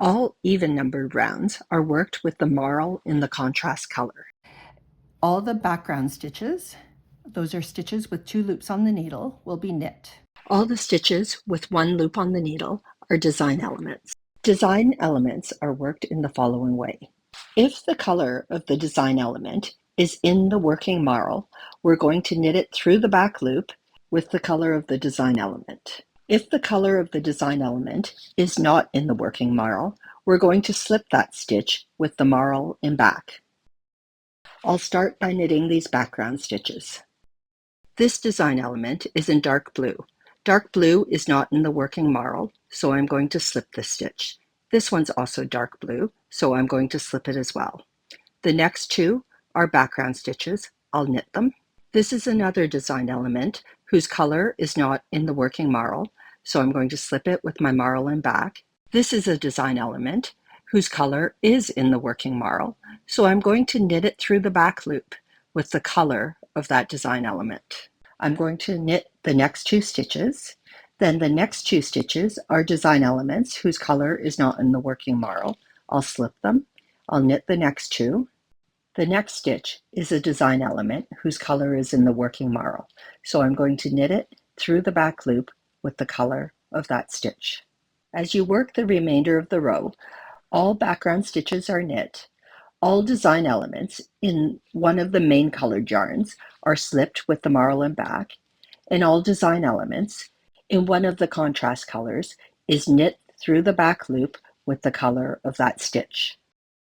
All even-numbered rounds are worked with the marl in the contrast color. All the background stitches, those are stitches with 2 loops on the needle, will be knit. All the stitches with 1 loop on the needle are design elements. Design elements are worked in the following way. If the color of the design element is in the working marl, we're going to knit it through the back loop with the color of the design element. If the color of the design element is not in the working marl, we're going to slip that stitch with the marl in back. I'll start by knitting these background stitches. This design element is in dark blue. Dark blue is not in the working marl, so I'm going to slip this stitch. This one's also dark blue, so I'm going to slip it as well. The next 2 are background stitches. I'll knit them. This is another design element whose color is not in the working marl, so I'm going to slip it with my marl in back. This is a design element whose color is in the working marl, so I'm going to knit it through the back loop with the color of that design element. I'm going to knit the next 2 stitches. Then the next 2 stitches are design elements whose color is not in the working marl. I'll slip them. I'll knit the next 2. The next stitch is a design element whose color is in the working marl, so I'm going to knit it through the back loop with the color of that stitch. As you work the remainder of the row, all background stitches are knit. All design elements in one of the main colored yarns are slipped with the marl in back, and all design elements in one of the contrast colors is knit through the back loop with the color of that stitch.